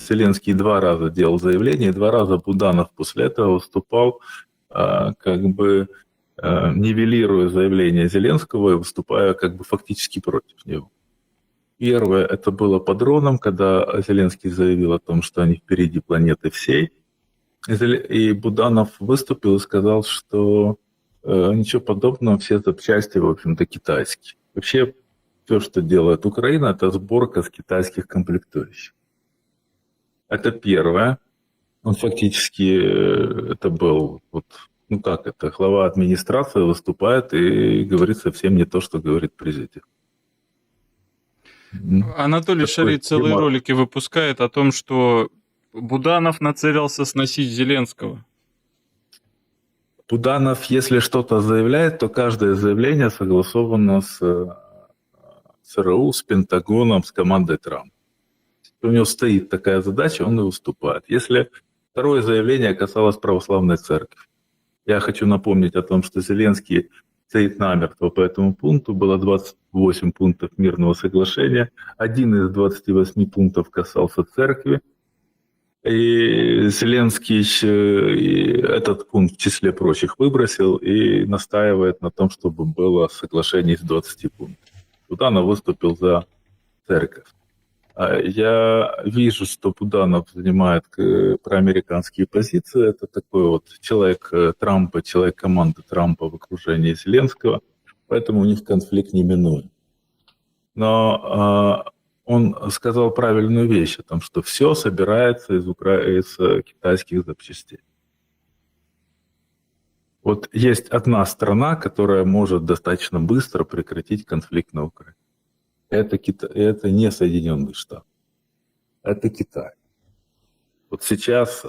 Зеленский 2 раза делал заявление, и 2 раза Буданов после этого выступал, как бы нивелируя заявление Зеленского и выступая как бы фактически против него. Первое, это было по дронам, когда Зеленский заявил о том, что они впереди планеты всей. И Буданов выступил и сказал, что ничего подобного, все запчасти, в общем-то, китайские. Вообще, все, что делает Украина, это сборка с китайских комплектующих. Это первое. Он фактически, это был, вот, ну как это, глава администрации выступает и говорит совсем не то, что говорит президент. Анатолий Шарий целые ролики выпускает о том, что Буданов нацелился сносить Зеленского. Буданов, если что-то заявляет, то каждое заявление согласовано с ЦРУ, с Пентагоном, с командой Трампа. У него стоит такая задача, он и выступает. Если второе заявление касалось православной церкви, я хочу напомнить о том, что Зеленский стоит намертво по этому пункту. Было 28 пунктов мирного соглашения. Один из 28 пунктов касался церкви. И Зеленский этот пункт в числе прочих выбросил и настаивает на том, чтобы было соглашение из 20 пунктов. Буданов выступил за церковь. Я вижу, что Буданов занимает проамериканские позиции. Это такой вот человек Трампа, человек команды Трампа в окружении Зеленского. Поэтому у них конфликт неминуем. Но он сказал правильную вещь о том, что все собирается из китайских запчастей. Вот есть одна страна, которая может достаточно быстро прекратить конфликт на Украине. Это не Соединенные Штаты, это Китай. Вот сейчас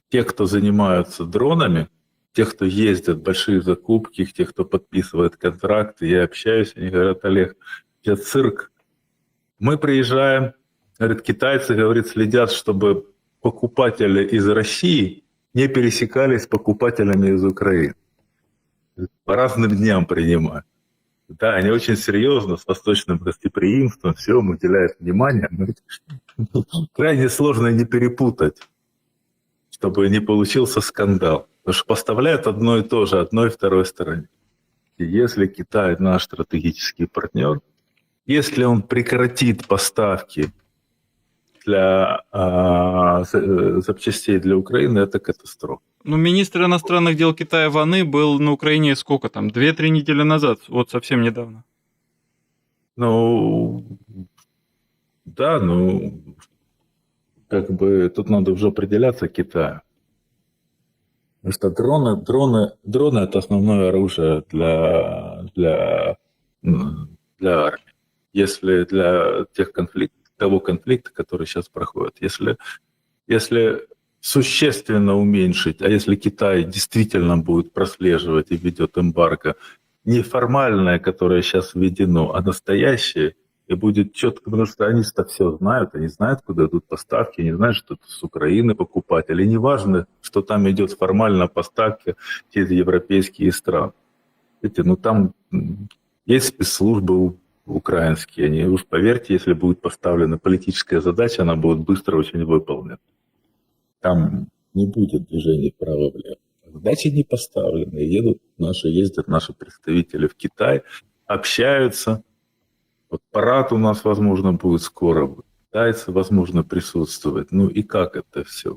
те, кто занимаются дронами, те, кто ездят, большие закупки, те, кто подписывает контракты, я общаюсь, они говорят: Олег, это цирк. Мы приезжаем, говорит, китайцы, говорит, следят, чтобы покупатели из России не пересекались с покупателями из Украины. По разным дням принимают. Да, они очень серьезно, с восточным гостеприимством, всем уделяют внимание. Но крайне сложно не перепутать, чтобы не получился скандал. Потому что поставляют одно и то же, одной и второй стороне. И если Китай наш стратегический партнер, если он прекратит поставки для запчастей для Украины, это катастрофа. Ну, министр иностранных дел Китая Ван И был на Украине сколько там? 2-3 недели назад, вот совсем недавно. Ну, да, ну, как бы тут надо уже определяться Китаю. Потому что дроны это основное оружие для армии. Если для того конфликта, который сейчас проходит, если существенно уменьшить, а если Китай действительно будет прослеживать и ведет эмбарго, не формальное, которое сейчас введено, а настоящее, и будет четко, потому что они-то все знают, они знают, куда идут поставки, они знают, что это с Украины покупатели. Не важно, что там идет формально поставки через европейские страны. Видите, ну там есть спецслужбы украинские, они, уж поверьте, если будет поставлена политическая задача, она будет быстро очень выполнена. Там не будет движения вправо-влево. Задачи не поставлены. Ездят наши представители в Китай, общаются. Вот парад у нас, возможно, будет скоро. Китайцы, возможно, присутствовать. Ну и как это все?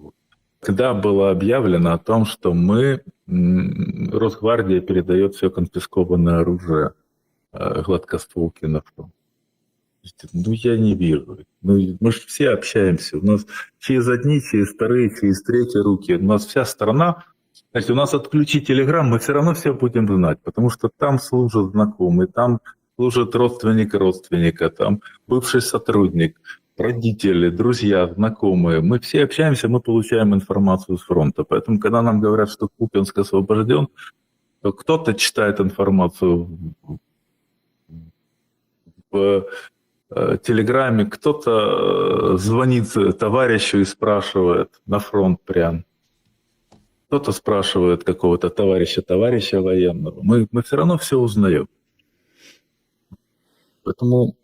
Когда было объявлено о том, что Росгвардия передает все конфискованное оружие гладкостволки на фронт. Ну, я не вижу. Ну, мы же все общаемся. У нас через одни, через вторые, через третьи руки. У нас вся страна. Значит, у нас отключи Телеграм, мы все равно все будем знать, потому что там служат знакомые, там служит родственник родственника, там бывший сотрудник, родители, друзья, знакомые. Мы все общаемся, мы получаем информацию с фронта. Поэтому, когда нам говорят, что Купянск освобожден, то кто-то читает информацию в Телеграме, кто-то звонит товарищу и спрашивает на фронт прям. Кто-то спрашивает какого-то товарища военного. Мы все равно все узнаем. Поэтому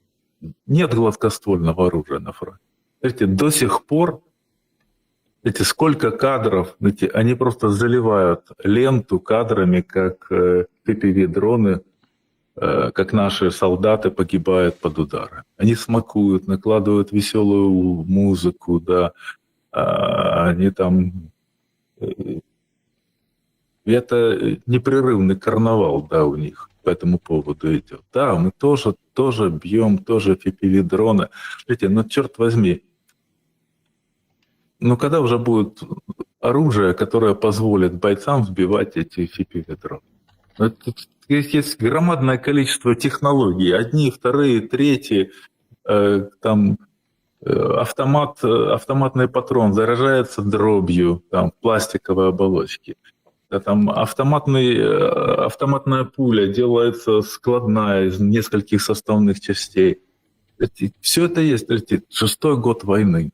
нет гладкоствольного оружия на фронте. Знаете, до сих пор сколько кадров, они просто заливают ленту кадрами, как PPV-дроны, как наши солдаты погибают под ударом. Они смакуют, накладывают веселую музыку, да, они там... Это непрерывный карнавал, да, у них по этому поводу идет. Да, мы тоже бьем, тоже FPV-дроны. Смотрите, ну, черт возьми, ну, когда уже будет оружие, которое позволит бойцам сбивать эти FPV-дроны? Есть громадное количество технологий. Одни, вторые, третьи. Там автоматный патрон заряжается дробью там, в пластиковой оболочке. Там автоматная пуля делается складная из нескольких составных частей. Все это есть. 6-й год войны.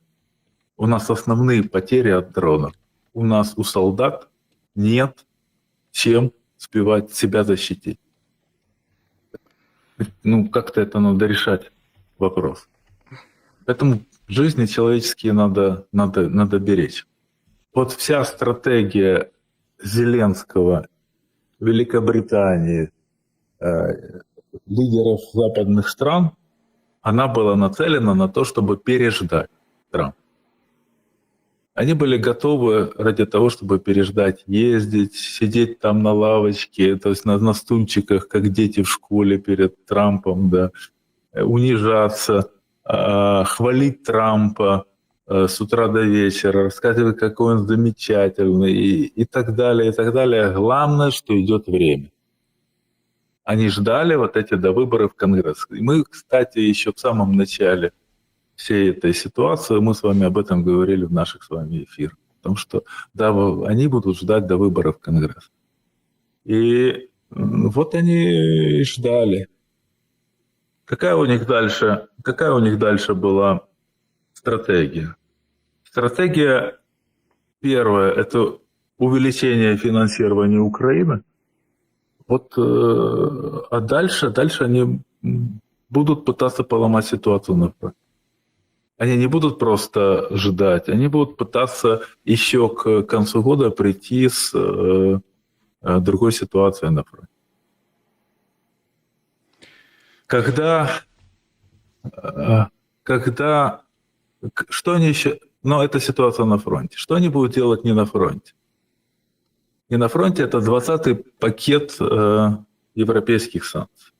У нас основные потери от дронов. У нас, у солдат нет чем успевать себя защитить. Ну, как-то это надо решать вопрос. Поэтому жизни человеческие надо беречь. Вот вся стратегия Зеленского, Великобритании, лидеров западных стран, она была нацелена на то, чтобы переждать Трампа. Они были готовы ради того, чтобы переждать, ездить, сидеть там на лавочке, то есть на стульчиках, как дети в школе перед Трампом, да, унижаться, хвалить Трампа с утра до вечера, рассказывать, какой он замечательный и так далее, и так далее. Главное, что идет время. Они ждали вот эти до выборов в Конгресс. И мы, кстати, еще в самом начале всей этой ситуации, мы с вами об этом говорили в наших с вами эфирах, о том, что да, они будут ждать до выборов в Конгресс. И вот они ждали. Какая у них дальше была стратегия? Стратегия первая – это увеличение финансирования Украины. Вот, а дальше они будут пытаться поломать ситуацию на фронте. Они не будут просто ждать, они будут пытаться еще к концу года прийти с другой ситуацией на фронте. Что они еще... Но это ситуация на фронте. Что они будут делать не на фронте? Не на фронте это 20-й пакет европейских санкций,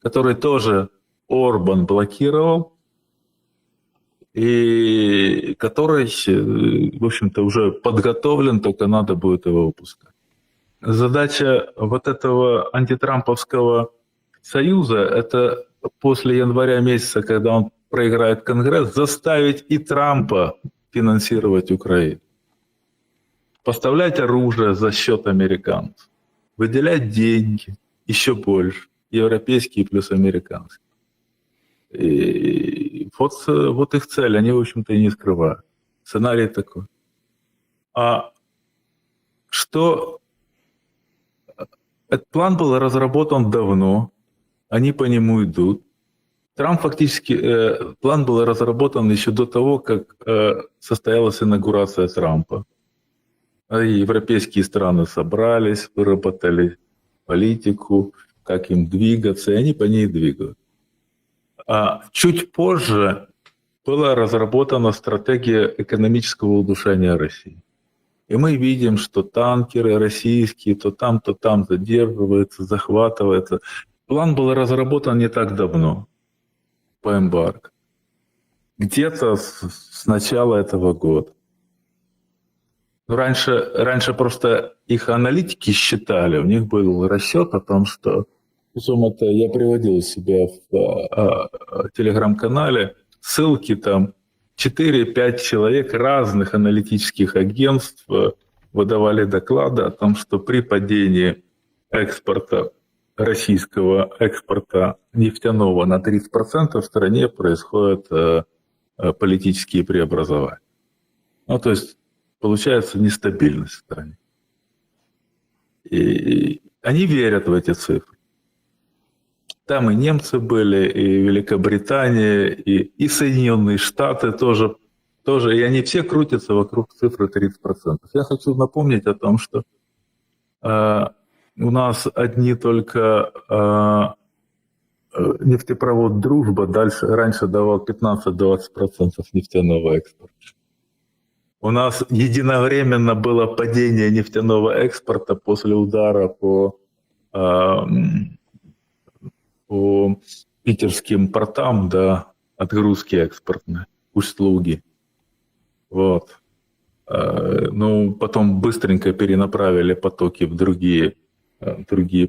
который тоже Орбан блокировал, и который, в общем-то, уже подготовлен, только надо будет его выпускать. Задача вот этого антитрамповского союза – это после января месяца, когда он проиграет Конгресс, заставить и Трампа финансировать Украину. Поставлять оружие за счет американцев. Выделять деньги еще больше. Европейские плюс американские. И вот их цель. Они, в общем-то, и не скрывают. Сценарий такой. Этот план был разработан давно. Они по нему идут. Трамп фактически... план был разработан еще до того, как состоялась инаугурация Трампа. Европейские страны собрались, выработали политику, как им двигаться, и они по ней двигают. А чуть позже была разработана стратегия экономического удушения России. И мы видим, что танкеры российские то там задерживаются, захватываются. План был разработан не так давно по эмбарго. Где-то с начала этого года. Раньше просто их аналитики считали, у них был расчет о том, что, причем это я приводил у себя в телеграм-канале, ссылки там 4-5 человек разных аналитических агентств выдавали доклады о том, что при падении экспорта, российского экспорта нефтяного на 30% в стране происходят политические преобразования. Ну, то есть получается нестабильность в стране. И они верят в эти цифры. Там и немцы были, и Великобритания, и Соединенные Штаты тоже тоже, и они все крутятся вокруг цифры 30%. Я хочу напомнить о том, что у нас одни только нефтепровод «Дружба» раньше давал 15-20% нефтяного экспорта. У нас единовременно было падение нефтяного экспорта после удара по питерским портам, да, отгрузки экспортные, услуги. Вот. Ну, потом быстренько перенаправили потоки в другие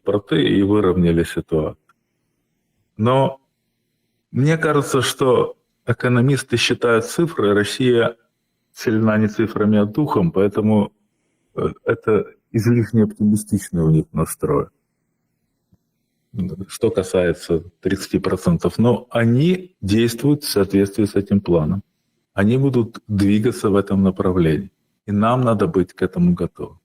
порты и выровняли ситуацию. Но мне кажется, что экономисты считают цифры, Россия сильна не цифрами, а духом, поэтому это излишне оптимистичный у них настрой. Что касается 30%. Но они действуют в соответствии с этим планом. Они будут двигаться в этом направлении. И нам надо быть к этому готовым.